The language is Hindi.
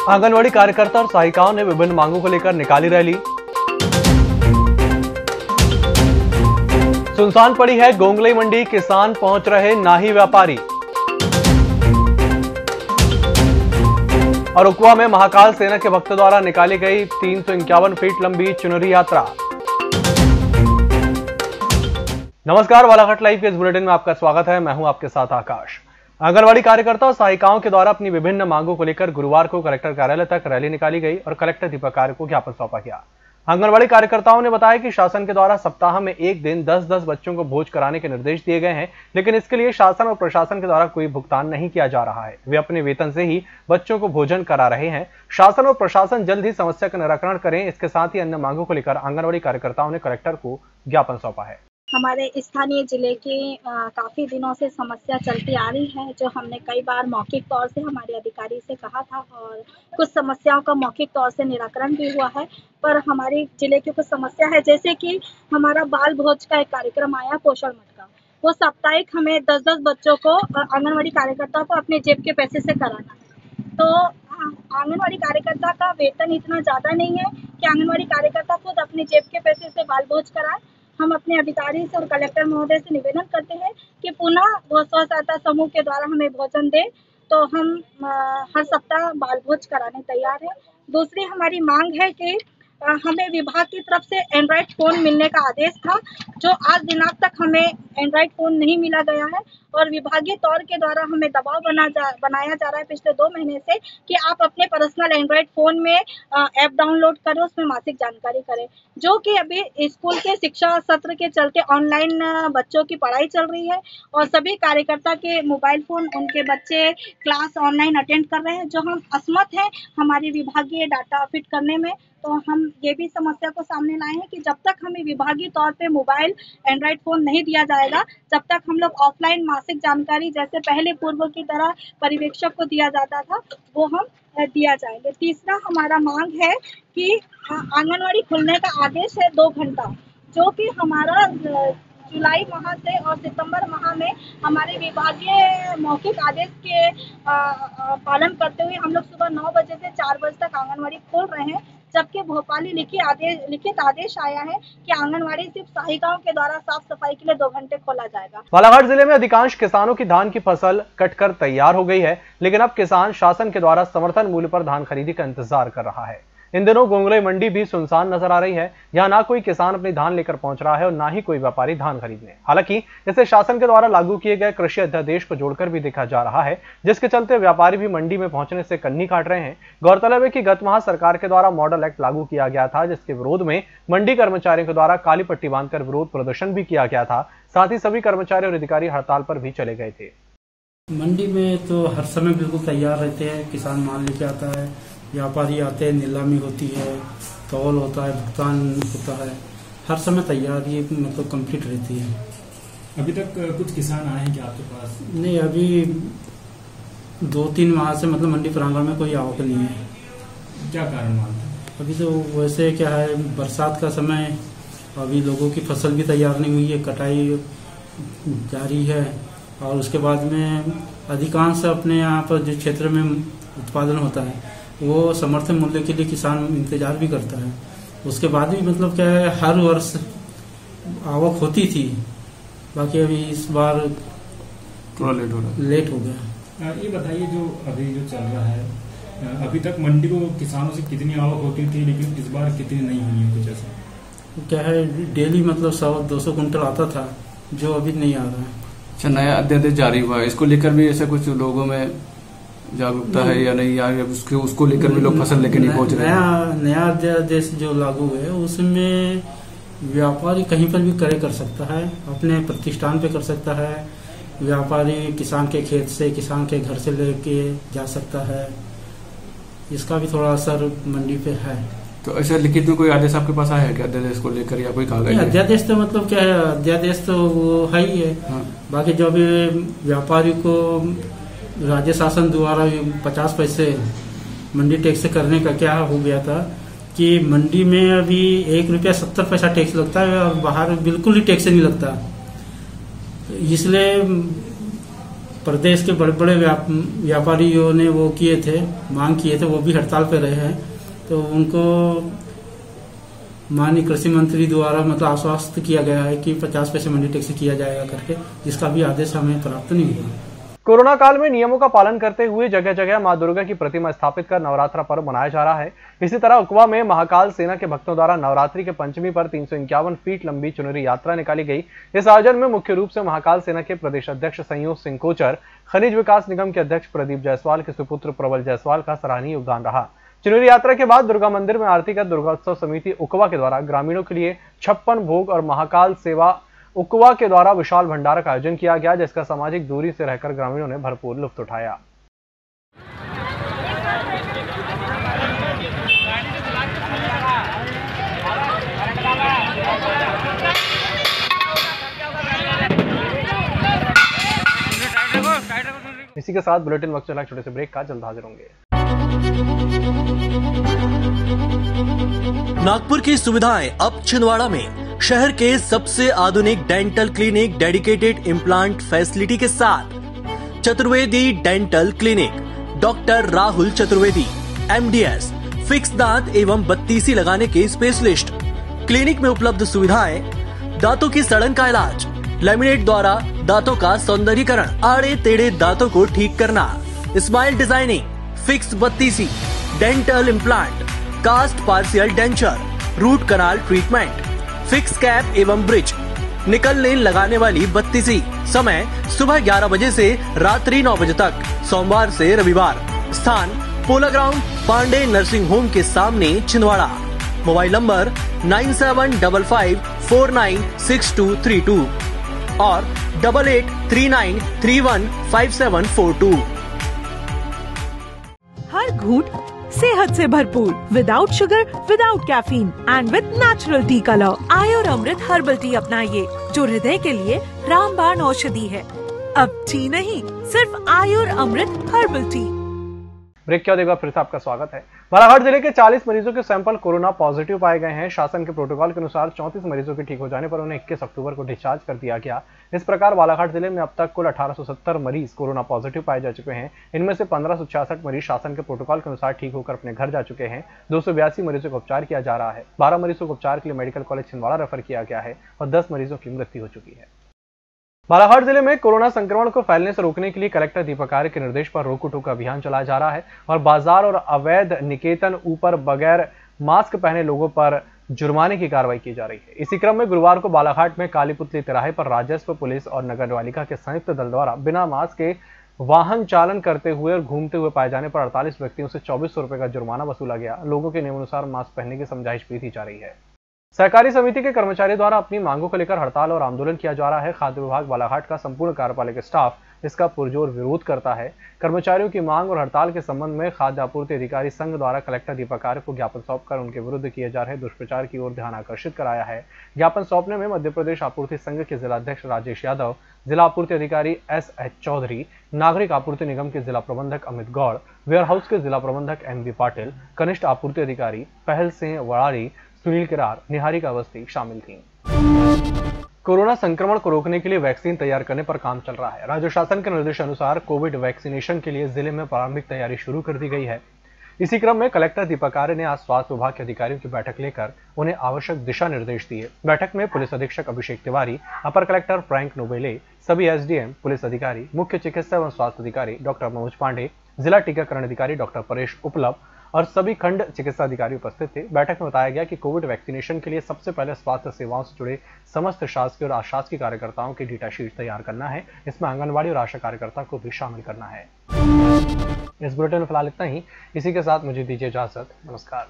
आंगनवाड़ी कार्यकर्ता और सहायिकाओं ने विभिन्न मांगों को लेकर निकाली रैली। सुनसान पड़ी है गोंगलई मंडी, किसान पहुंच रहे नाही व्यापारी। और उकवा में महाकाल सेना के भक्तों द्वारा निकाली गई 351 फीट लंबी चुनरी यात्रा। नमस्कार, बालाघाट लाइव के इस बुलेटिन में आपका स्वागत है। मैं हूं आपके साथ आकाश। आंगनवाड़ी कार्यकर्ता और सहायिकाओं के द्वारा अपनी विभिन्न मांगों को लेकर गुरुवार को कलेक्टर कार्यालय तक रैली निकाली गई और कलेक्टर दीपक आर्य को ज्ञापन सौंपा गया। आंगनवाड़ी कार्यकर्ताओं ने बताया कि शासन के द्वारा सप्ताह में एक दिन 10-10 बच्चों को भोज कराने के निर्देश दिए गए हैं, लेकिन इसके लिए शासन और प्रशासन के द्वारा कोई भुगतान नहीं किया जा रहा है। वे अपने वेतन से ही बच्चों को भोजन करा रहे हैं। शासन और प्रशासन जल्द ही समस्या का निराकरण करें। इसके साथ ही अन्य मांगों को लेकर आंगनवाड़ी कार्यकर्ताओं ने कलेक्टर को ज्ञापन सौंपा है। हमारे स्थानीय जिले की काफ़ी दिनों से समस्या चलती आ रही है, जो हमने कई बार मौखिक तौर से हमारे अधिकारी से कहा था और कुछ समस्याओं का मौखिक तौर से निराकरण भी हुआ है। पर हमारे जिले की कुछ समस्या है, जैसे कि हमारा बाल भोज का एक कार्यक्रम आया पोषण मठ का, वो साप्ताहिक हमें 10-10 बच्चों को आंगनवाड़ी कार्यकर्ता को अपने जेब के पैसे से कराना है। तो आंगनवाड़ी कार्यकर्ता का वेतन इतना ज़्यादा नहीं है कि आंगनवाड़ी कार्यकर्ता खुद अपने जेब के पैसे से बाल भोज कराए। हम अपने अधिकारी से और कलेक्टर महोदय से निवेदन करते हैं कि पुनः वो स्व सहायता समूह के द्वारा हमें भोजन दे, तो हम हर सप्ताह बाल भोज कराने तैयार हैं। दूसरी हमारी मांग है कि हमें विभाग की तरफ से एंड्रॉयड फ़ोन मिलने का आदेश था, जो आज दिनांक तक हमें एंड्रॉयड फ़ोन नहीं मिला गया है और विभागीय तौर के द्वारा हमें दबाव बनाया जा रहा है पिछले 2 महीने से कि आप अपने पर्सनल एंड्रॉयड फ़ोन में ऐप डाउनलोड करें, उसमें मासिक जानकारी करें, जो कि अभी स्कूल के शिक्षा सत्र के चलते ऑनलाइन बच्चों की पढ़ाई चल रही है और सभी कार्यकर्ता के मोबाइल फ़ोन उनके बच्चे क्लास ऑनलाइन अटेंड कर रहे हैं, जो हम असमर्थ हैं हमारी विभागीय डाटा फिट करने में। तो हम ये भी समस्या को सामने लाए हैं कि जब तक हमें विभागीय तौर पे मोबाइल एंड्रॉयड फ़ोन नहीं दिया जाएगा, जब तक हम लोग ऑफलाइन मासिक जानकारी जैसे पहले पूर्व की तरह पर्यवेक्षक को दिया जाता था, वो हम दिया जाएंगे। तीसरा हमारा मांग है कि आंगनवाड़ी खुलने का आदेश है 2 घंटा, जो कि हमारा जुलाई माह से और सितंबर माह में हमारे विभागीय मौखिक आदेश के पालन करते हुए हम लोग सुबह 9 बजे से 4 बजे तक आंगनवाड़ी खोल रहे हैं, जबकि भोपाली लिखित आदेश आया है कि आंगनवाड़ी सिर्फ सहायिकाओं के द्वारा साफ सफाई के लिए 2 घंटे खोला जाएगा। बालाघाट जिले में अधिकांश किसानों की धान की फसल कटकर तैयार हो गई है, लेकिन अब किसान शासन के द्वारा समर्थन मूल्य पर धान खरीदी का इंतजार कर रहा है। इन दिनों गोंगलई मंडी भी सुनसान नजर आ रही है। यहाँ ना कोई किसान अपनी धान लेकर पहुंच रहा है और ना ही कोई व्यापारी धान खरीदने। हालांकि इसे शासन के द्वारा लागू किए गए कृषि अध्यादेश को जोड़कर भी देखा जा रहा है, जिसके चलते व्यापारी भी मंडी में पहुंचने से कन्नी काट रहे हैं। गौरतलब है कि गत माह सरकार के द्वारा मॉडल एक्ट लागू किया गया था, जिसके विरोध में मंडी कर्मचारियों के द्वारा काली पट्टी बांधकर विरोध प्रदर्शन भी किया गया था। साथ ही सभी कर्मचारी और अधिकारी हड़ताल पर भी चले गए थे। मंडी में तो हर समय बिल्कुल तैयार रहते हैं, किसान माल लेके आता है, व्यापारी आते हैं, नीलामी होती है, तौल होता है, भुगतान होता है, हर समय तैयारी मतलब कंप्लीट रहती है। अभी तक कुछ किसान आए हैं क्या आपके पास? नहीं, अभी 2-3 माह से मतलब मंडी प्रांगण में कोई आवक नहीं है। क्या कारण मानते हैं? अभी तो वैसे क्या है, बरसात का समय, अभी लोगों की फसल भी तैयार नहीं हुई है, कटाई जारी है और उसके बाद में अधिकांश अपने यहाँ पर जो क्षेत्र में उत्पादन होता है वो समर्थन मूल्य के लिए किसान इंतजार भी करता है। उसके बाद भी मतलब क्या है, हर वर्ष आवक होती थी, बाकी अभी इस बार थोड़ा लेट हो गया। ये बताइए, जो अभी जो चल रहा है, अभी तक मंडी को किसानों से कितनी आवक होती थी, लेकिन इस बार कितनी नहीं हुई है? कुछ ऐसा क्या है, डेली मतलब 100-200 कुंटल आता था, जो अभी नहीं आ रहा है। अच्छा, नया अध्यादेश जारी हुआ है, इसको लेकर भी ऐसा कुछ लोगों में जागरूकता है या नहीं, या उसको लेकर भी लोग फसल लेकर नहीं पहुंच रहे हैं? नया अध्यादेश जो लागू है उसमें व्यापारी कहीं पर भी क्रय कर सकता है, अपने प्रतिष्ठान पे कर सकता है, व्यापारी किसान के खेत से, किसान के घर से लेके जा सकता है। इसका भी थोड़ा असर मंडी पे है। तो ऐसा लिखित में कोई आदेश आपके पास आया है क्या अध्यादेश को लेकर, या कोई कागज? अध्यादेश तो मतलब क्या है, अध्यादेश तो वो है ही है। हाँ। बाकी जो भी व्यापारी को राज्य शासन द्वारा 50 पैसे मंडी टैक्स करने का क्या हो गया था कि मंडी में अभी ₹1.70 टैक्स लगता है और बाहर बिल्कुल ही टैक्स नहीं लगता। इसलिए प्रदेश के बड़े बड़े व्यापारियों ने वो किए थे, मांग किए थे, वो भी हड़ताल पे रहे हैं। तो उनको माननीय कृषि मंत्री द्वारा मतलब आश्वस्त किया गया है कि 50 पैसे मंडी टैक्स किया जाएगा करके, जिसका भी आदेश हमें प्राप्त नहीं हुआ। कोरोना काल में नियमों का पालन करते हुए जगह जगह मां दुर्गा की प्रतिमा स्थापित कर नवरात्रा पर्व मनाया जा रहा है। इसी तरह उकवा में महाकाल सेना के भक्तों द्वारा नवरात्रि के पंचमी पर 351 फीट लंबी चुनरी यात्रा निकाली गई। इस आयोजन में मुख्य रूप से महाकाल सेना के प्रदेश अध्यक्ष संयोग सिंह कोचर, खनिज विकास निगम के अध्यक्ष प्रदीप जायसवाल के सुपुत्र प्रबल जायसवाल का सराहनीय योगदान रहा। चुनरी यात्रा के बाद दुर्गा मंदिर में आरती कर दुर्गोत्सव समिति उकवा के द्वारा ग्रामीणों के लिए 56 भोग और महाकाल सेवा उकवा के द्वारा विशाल भंडारा का आयोजन किया गया, जिसका सामाजिक दूरी से रहकर ग्रामीणों ने भरपूर लुत्फ उठाया। इसी के साथ बुलेटिन वक्त चला छोटे से ब्रेक का, जल्द हाजिर होंगे। नागपुर की सुविधाएं अब छिंदवाड़ा में। शहर के सबसे आधुनिक dental clinic dedicated implant facility के साथ Chaturvedi dental clinic, doctor Rahul Chaturvedi, MDS, fix दांत एवं बत्तीसी लगाने के स्पेशलिस्ट। क्लिनिक में उपलब्ध सुविधाएं: दांतों की सड़न का इलाज, लैमिनेट द्वारा दांतों का सौंदर्यीकरण, आड़े टेढ़े दांतों को ठीक करना, स्माइल डिजाइनिंग, फिक्स बत्तीसी, dental implant, cast partial denture, root canal treatment, fix cap एवं ब्रिज, निकल लेन लगाने वाली बत्तीसी। समय सुबह 11 बजे से रात्रि 9 बजे तक, सोमवार से रविवार। स्थान पोला ग्राउंड, पांडे नर्सिंग होम के सामने, छिंदवाड़ा। मोबाइल नंबर 9755496232 और 8839315742। हर घूंट सेहत से भरपूर, without sugar, without caffeine and with natural tea colour. Ayur Amrit herbal tea अपनाइए, जो हृदय के लिए रामबाण औषधि है। अब टी नहीं, सिर्फ आयुर अमृत हर्बल टी। ब्रेक के बाद एक बार फिर से आपका स्वागत है। बालाघाट जिले के 40 मरीजों के सैंपल कोरोना पॉजिटिव पाए गए हैं। शासन के प्रोटोकॉल के अनुसार 34 मरीजों के ठीक हो जाने पर उन्हें 21 अक्टूबर को डिस्चार्ज कर दिया गया। इस प्रकार बालाघाट जिले में अब तक कुल 1870 मरीज कोरोना पॉजिटिव पाए जा चुके हैं। इनमें से 1566 मरीज शासन के प्रोटोकॉल के अनुसार ठीक होकर अपने घर जा चुके हैं। 282 मरीजों को उपचार किया जा रहा है। 12 मरीजों को उपचार के लिए मेडिकल कॉलेज छिंदवाड़ा रेफर किया गया है और 10 मरीजों की मृत्यु हो चुकी है। बालाघाट जिले में कोरोना संक्रमण को फैलने से रोकने के लिए कलेक्टर दीपक आर्य के निर्देश पर रोको टोको अभियान चलाया जा रहा है और बाजार और अवैध निकेतन ऊपर बगैर मास्क पहने लोगों पर जुर्माने की कार्रवाई की जा रही है। इसी क्रम में गुरुवार को बालाघाट में कालीपुतली तिराहे पर राजस्व, पुलिस और नगर पालिका के संयुक्त दल द्वारा बिना मास्क के वाहन चालन करते हुए और घूमते हुए पाए जाने पर 48 व्यक्तियों से 2400 रुपए का जुर्माना वसूला गया। लोगों के नियमानुसार मास्क पहनने की समझाइश भी दी जा रही है। सहकारी समिति के कर्मचारियों द्वारा अपनी मांगों को लेकर हड़ताल और आंदोलन किया जा रहा है। खाद्य विभाग बालाघाट का संपूर्ण कार्यपालिक स्टाफ इसका पुरजोर विरोध करता है। कर्मचारियों की मांग और हड़ताल के संबंध में खाद्य आपूर्ति अधिकारी संघ द्वारा कलेक्टर दीपक आर्य को ज्ञापन सौंपकर उनके विरुद्ध किए जा रहे दुष्प्रचार की ओर ध्यान आकर्षित कराया है। ज्ञापन सौंपने में मध्य प्रदेश आपूर्ति संघ के जिलाध्यक्ष राजेश यादव, जिला आपूर्ति अधिकारी SH चौधरी, नागरिक आपूर्ति निगम के जिला प्रबंधक अमित गौड़, वेयर हाउस के जिला प्रबंधक MB पाटिल, कनिष्ठ आपूर्ति अधिकारी पहल सिंह वड़ारी, सुनील किरार, निहारिका अवस्थी शामिल थी। कोरोना संक्रमण को रोकने के लिए वैक्सीन तैयार करने पर काम चल रहा है। राज्य शासन के निर्देशानुसार कोविड वैक्सीनेशन के लिए जिले में प्रारंभिक तैयारी शुरू कर दी गई है। इसी क्रम में कलेक्टर दीपक आर्य ने आज स्वास्थ्य विभाग के अधिकारियों की बैठक लेकर उन्हें आवश्यक दिशा निर्देश दिए। बैठक में पुलिस अधीक्षक अभिषेक तिवारी, अपर कलेक्टर फ्रैंक नोबेले, सभी SDM, पुलिस अधिकारी, मुख्य चिकित्सा एवं स्वास्थ्य अधिकारी डॉक्टर मनोज पांडे, जिला टीकाकरण अधिकारी डॉक्टर परेश उपलब्ध और सभी खंड चिकित्सा अधिकारी उपस्थित थे। बैठक में बताया गया कि कोविड वैक्सीनेशन के लिए सबसे पहले स्वास्थ्य सेवाओं से जुड़े समस्त शासकीय और अशासकीय कार्यकर्ताओं की डेटा शीट तैयार करना है। इसमें आंगनबाड़ी और आशा कार्यकर्ता को भी शामिल करना है। इस बुलेटिन में फिलहाल इतना ही। इसी के साथ मुझे दीजिए इजाजत। नमस्कार।